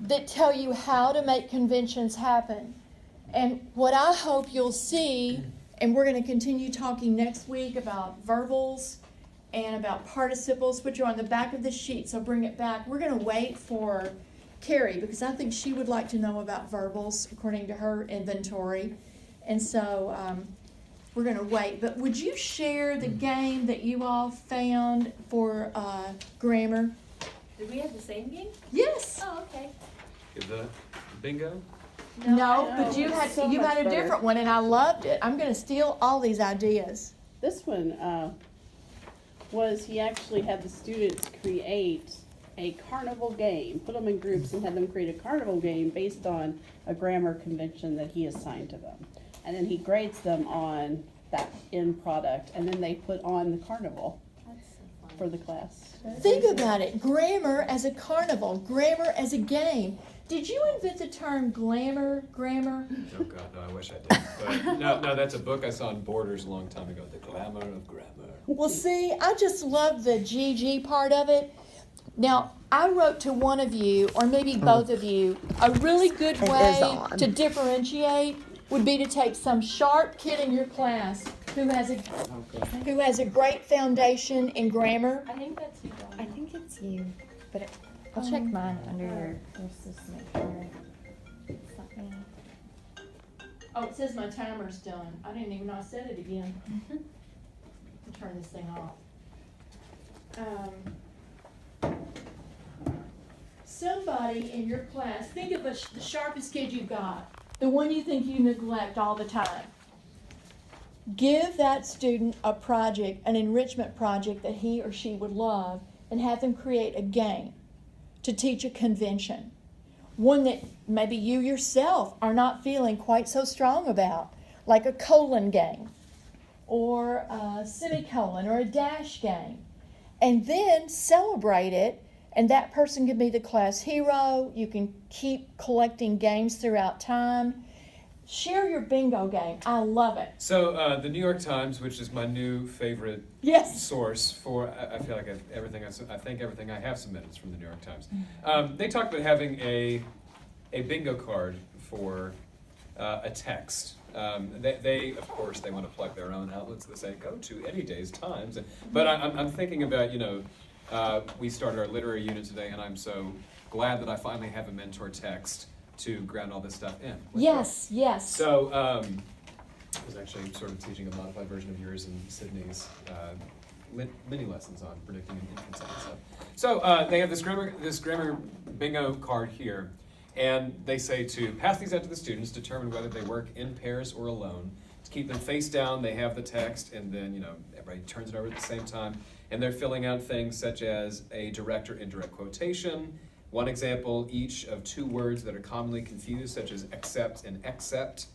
that tell you how to make conventions happen. And what I hope you'll see, and we're going to continue talking next week about verbals and about participles, which are on the back of the sheet, so bring it back. We're going to wait for Carrie, because I think she would like to know about verbals according to her inventory. And so we're going to wait. But would you share the game that you all found for grammar? Did we have the same game? Yes. Oh, okay. The bingo? No, but you had so you much had a better. different one, and I loved it. I'm going to steal all these ideas. This one was he actually had the students create a carnival game, put them in groups and had them create a carnival game based on a grammar convention that he assigned to them. And then he grades them on that end product, and then they put on the carnival That's so fun. for the class. Think about it. Grammar as a carnival, grammar as a game. Did you invent the term grammar? Oh God, no, I wish I did. But no, that's a book I saw in Borders a long time ago, The Glamour of Grammar. Well, see, I just love the GG part of it. Now, I wrote to one of you, or maybe both of you, a really good way to differentiate would be to take some sharp kid in your class who has a great foundation in grammar. I think that's you, Dawn. I think it's you, but I'll check mine under your just to make sure it's not me. Oh, it says my timer's done. I didn't even know I said it again. I'll turn this thing off. Somebody in your class, think of the sharpest kid you've got, the one you think you neglect all the time. Give that student a project, an enrichment project that he or she would love, and have them create a game to teach a convention. One that maybe you yourself are not feeling quite so strong about, like a colon game, or a semicolon, or a dash game. And then celebrate it, and that person can be the class hero. You can keep collecting games throughout time. Share your bingo game. I love it. So the New York Times, which is my new favorite Yes. source for, I feel like I think everything I have submitted is from the New York Times. They talked about having a bingo card for a text. They of course they want to plug their own outlets. They say go to Any Day's Times, but I'm thinking about we started our literary unit today, and I'm so glad that I finally have a mentor text to ground all this stuff in. Yes, yes. So I was actually sort of teaching a modified version of yours and Sydney's mini lessons on predicting an infancy and stuff. So they have this grammar bingo card here, and they say to pass these out to the students, determine whether they work in pairs or alone. To keep them face down, they have the text, and then everybody turns it over at the same time, and they're filling out things such as a direct or indirect quotation. One example each of two words that are commonly confused, such as accept and accept,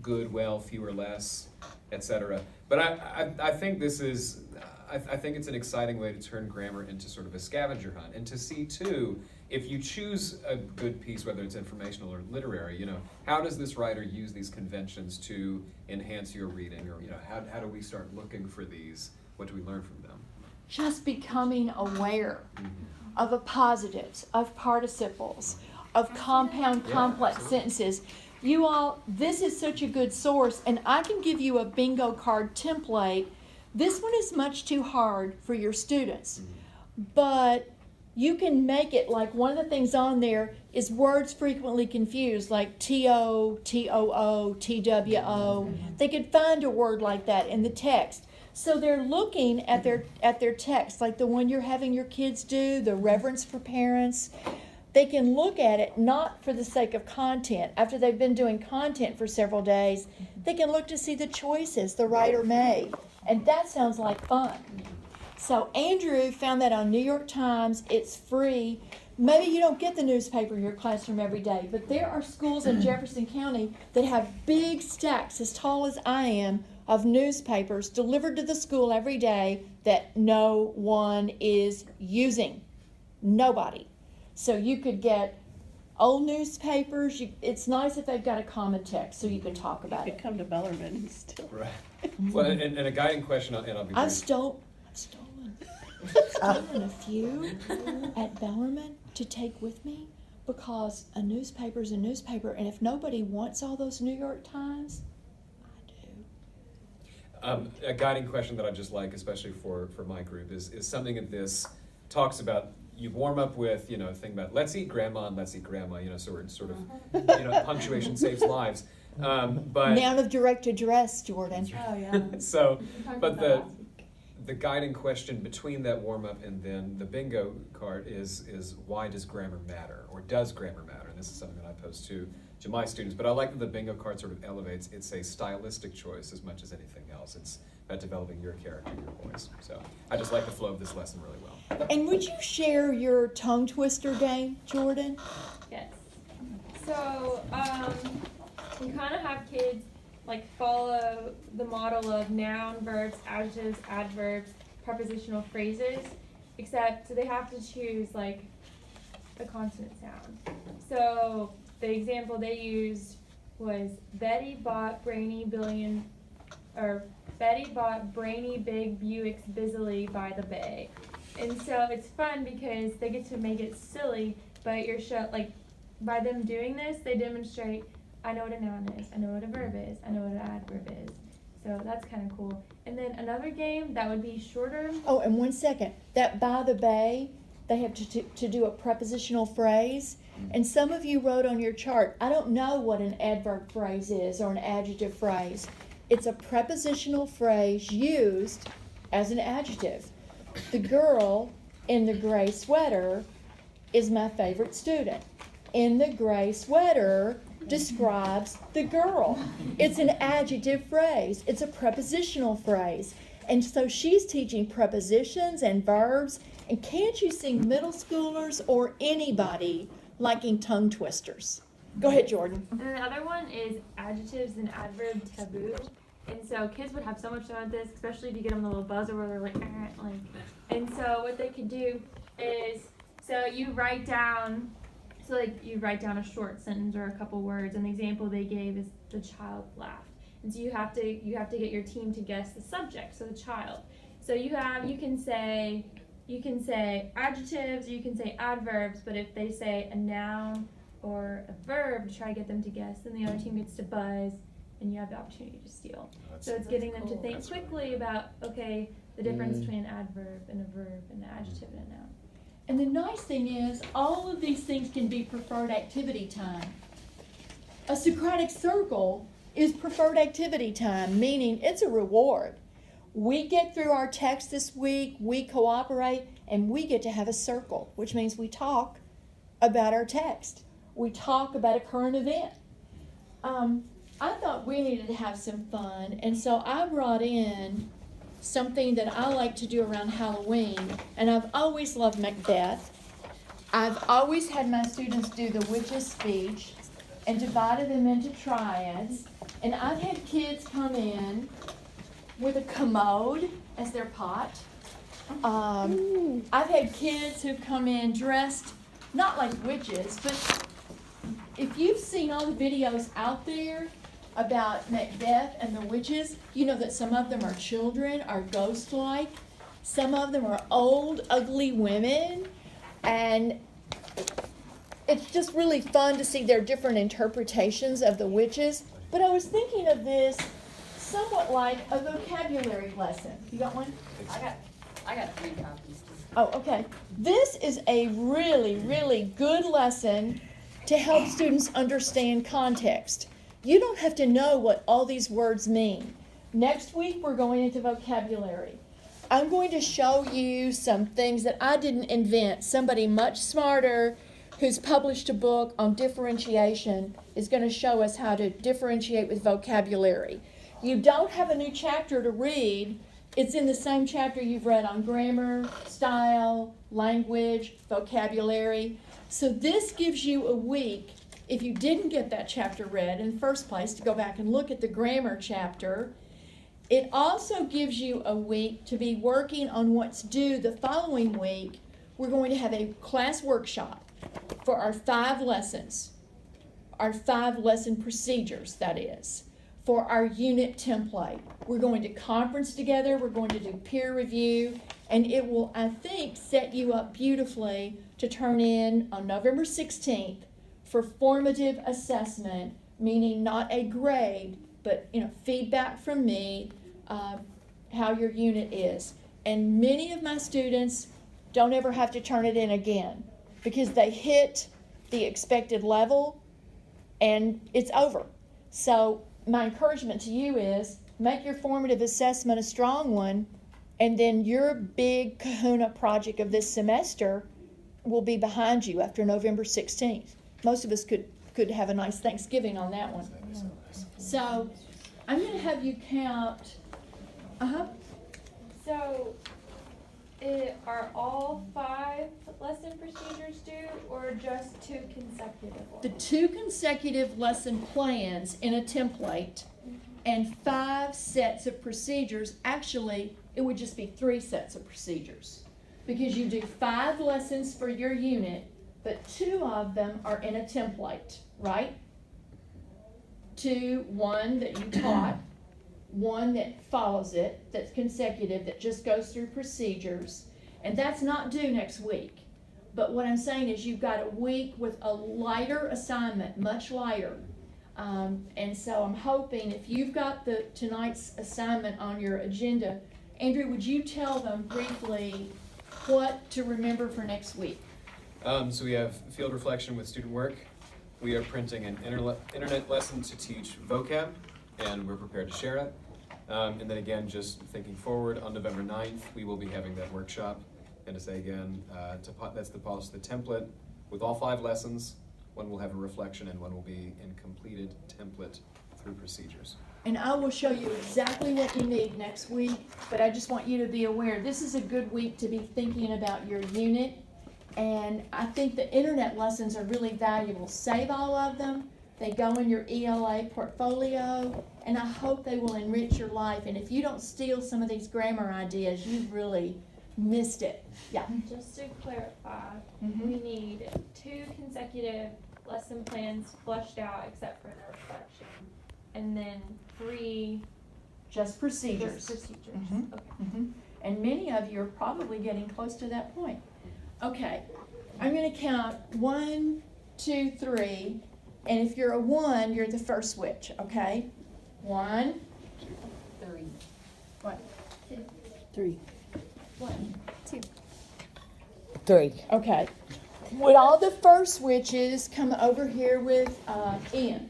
good, well, fewer, less, etc. But I think this is, I think it's an exciting way to turn grammar into sort of a scavenger hunt, and to see too, if you choose a good piece, whether it's informational or literary, how does this writer use these conventions to enhance your reading, or how do we start looking for these? What do we learn from them? Just becoming aware of appositives, of participles, of compound complex sentences. You all, this is such a good source, and I can give you a bingo card template. This one is much too hard for your students, but you can make it like one of the things on there is words frequently confused, like T-O, T-O-O, T-W-O. They could find a word like that in the text. So they're looking at their text, like the one you're having your kids do, the Reverence for Parents. They can look at it not for the sake of content. After they've been doing content for several days, they can look to see the choices the writer made. And that sounds like fun. So Andrew found that on New York Times. It's free. Maybe you don't get the newspaper in your classroom every day, but there are schools in Jefferson County that have big stacks as tall as I am of newspapers delivered to the school every day that no one is using. Nobody. So you could get old newspapers. It's nice if they've got a common text so you can talk about You it. could come to Bellarmine and still. Right. Well, and a guiding question, and I'll be I've brief. stolen a few at Bellarmine to take with me, because a newspaper is a newspaper, and if nobody wants all those New York Times, I do. A guiding question that I just like, especially for my group, is something that this talks about. You warm up with, a thing about let's eat grandma and let's eat grandma, so we're sort of, punctuation saves lives. But Noun of direct address, Jordan. Oh, yeah. so, We talked but about the last week. the guiding question between that warm up and then the bingo card is why does grammar matter, or does grammar matter? And this is something that I pose to my students. But I like that the bingo card sort of elevates. It's a stylistic choice as much as anything else. It's about developing your character, your voice. So I just like the flow of this lesson really well. And would you share your tongue twister game, Jordan? Yes. So, we kind of have kids follow the model of noun, verbs, adjectives, adverbs, prepositional phrases, except they have to choose a consonant sound. So the example they used was Betty bought brainy big Buicks busily by the bay. And so it's fun because they get to make it silly, but by them doing this, they demonstrate, I know what a noun is, I know what a verb is, I know what an adverb is. So that's kind of cool. And then another game that would be shorter. Oh, and 1 second. That by the bay, they have to do a prepositional phrase. And some of you wrote on your chart, I don't know what an adverb phrase is or an adjective phrase. It's a prepositional phrase used as an adjective. The girl in the gray sweater is my favorite student. In the gray sweater describes the girl. It's an adjective phrase. It's a prepositional phrase. And so she's teaching prepositions and verbs. And can't you see middle schoolers or anybody liking tongue twisters? Go ahead, Jordan. And then the other one is adjectives and adverb taboo. And so kids would have so much fun with this, especially if you get them the little buzzer where they're like. And so what they could do is, you write down a short sentence or a couple words, and the example they gave is the child laughed. And so you have to get your team to guess the subject, so the child. So you can say adjectives, you can say adverbs, but if they say a noun or a verb to try to get them to guess, then the other team gets to buzz, and you have the opportunity to steal. So it's getting them to think quickly about, the difference between an adverb and a verb and an adjective and a noun. And the nice thing is, all of these things can be preferred activity time. A Socratic circle is preferred activity time, meaning it's a reward. We get through our text this week, we cooperate, and we get to have a circle, which means we talk about our text. We talk about a current event. I thought we needed to have some fun, and so I brought in something that I like to do around Halloween, and I've always loved Macbeth. I've always had my students do the witch's speech and divided them into triads, and I've had kids come in with a commode as their pot. I've had kids who've come in dressed not like witches, but if you've seen all the videos out there about Macbeth and the witches, you know that some of them are children, are ghost-like. Some of them are old, ugly women. And it's just really fun to see their different interpretations of the witches. But I was thinking of this somewhat like a vocabulary lesson. You got one? I got 3 copies. Oh, okay. This is a really, really good lesson to help students understand context. You don't have to know what all these words mean. Next week, we're going into vocabulary. I'm going to show you some things that I didn't invent. Somebody much smarter who's published a book on differentiation is going to show us how to differentiate with vocabulary. You don't have a new chapter to read. It's in the same chapter you've read on grammar, style, language, vocabulary. So this gives you a week, if you didn't get that chapter read in the first place, to go back and look at the grammar chapter. It also gives you a week to be working on what's due the following week. We're going to have a class workshop for our 5 lessons, our 5 lesson procedures, that is, for our unit template. We're going to conference together, we're going to do peer review, and it will, I think, set you up beautifully to turn in on November 16th for formative assessment, meaning not a grade, but feedback from me, how your unit is. And many of my students don't ever have to turn it in again because they hit the expected level and it's over. So my encouragement to you is make your formative assessment a strong one, and then your big kahuna project of this semester will be behind you after November 16th. Most of us could have a nice Thanksgiving on that one. So I'm going to have you count. So, are all 5 lesson procedures due, or just 2 consecutive ones? The 2 consecutive lesson plans in a template and 5 sets of procedures. Actually, it would just be 3 sets of procedures because you do 5 lessons for your unit, but 2 of them are in a template, right? 1 that you taught, 1 that follows it, that's consecutive, that just goes through procedures, and that's not due next week. But what I'm saying is you've got a week with a lighter assignment, much lighter. And so I'm hoping if you've got tonight's assignment on your agenda, Andrew, would you tell them briefly what to remember for next week? So we have field reflection with student work. We are printing an internet lesson to teach vocab, and we're prepared to share it. And then again, just thinking forward, on November 9th, we will be having that workshop. And to say again, that's to polish the template with all 5 lessons. 1 will have a reflection and 1 will be in completed template through procedures. And I will show you exactly what you need next week, but I just want you to be aware, this is a good week to be thinking about your unit. And I think the internet lessons are really valuable. Save all of them. They go in your ELA portfolio, and I hope they will enrich your life. And if you don't steal some of these grammar ideas, you've really missed it. Yeah. Just to clarify, Mhm. we need 2 consecutive lesson plans flushed out except for the reflection. And then 3 Just procedures. procedures. Mhm. Okay. Mhm. And many of you are probably getting close to that point. Okay, I'm going to count 1, 2, 3, and if you're a 1, you're the first switch, okay? 1, 3. 3. 3. okay. Would all the first switches come over here with Ian?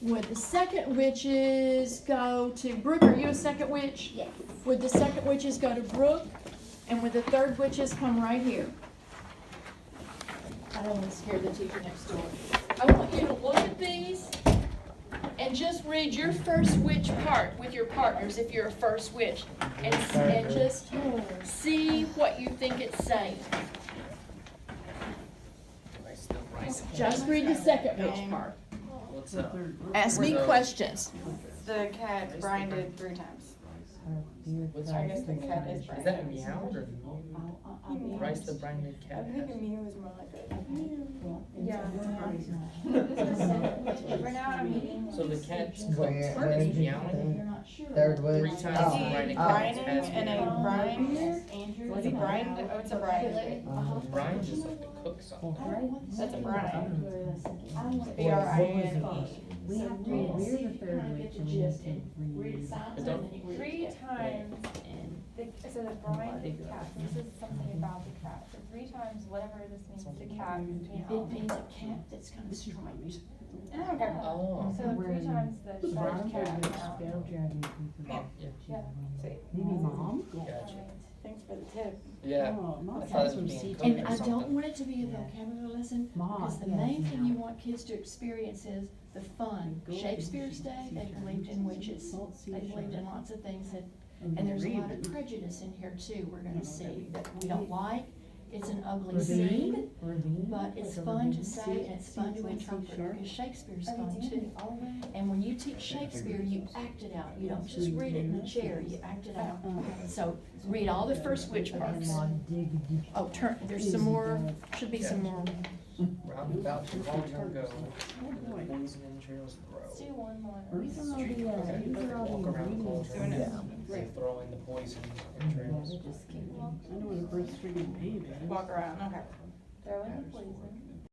Would the second witches go to Brooke? Are you a second witch? Yes. Would the second witches go to Brooke? And would the third witches come right here? I don't want to scare the teacher next door. I want you to look at these and just read your first witch part with your partners if you're a first witch. And just see what you think it's saying. Just read the second witch part. Ask me questions. The cat grinded 3 times. I guess the cat is Is that a meow or Rice the brinded I cat? think a mew is more like a. Yeah. Right now I'm eating. So the cat's Where is did you meowing You're not sure. Third 3 witch. times Oh. and grinding Grinding has and a meow. grind. Andrew. Is it grind? Oh, it's a brine. Brine is like the cook song. That's a brine. B-R-I-N-E. B-R-I-N-E. So read it, see if you kind of get the gist, and read it silently, and then you read 3 it together. times, so the brine cat, this is something about the cat. So 3 times, whatever this means, the cat is It meow. means a cat that's kind of strange. Okay. Oh. So 3 times the shark cat meow. Yeah. Maybe mom? Gotcha. Thanks for the tip. Yeah. Oh, I mom thought has it some was being seed. cooked And or I don't something. want it to be a vocabulary lesson, because the main thing you want kids to experience is the fun. Shakespeare's day, they believed in witches. They believed in lots of things that, and there's a lot of prejudice in here too, we're gonna see, that we don't like. It's an ugly scene, but it's fun to say and it's fun to interpret, because Shakespeare's fun too. And when you teach Shakespeare, you act it out. You don't just read it in a chair, you act it out. So read all the first witch parts. Oh, there's some more, should be some more. Round about to long ago. Poison and trails grow. Let's do one more. Okay. Walk around the cauldron. They throw in the poison and trails. I don't want a breastfeeding baby. Walk around, okay. Throw in the poison.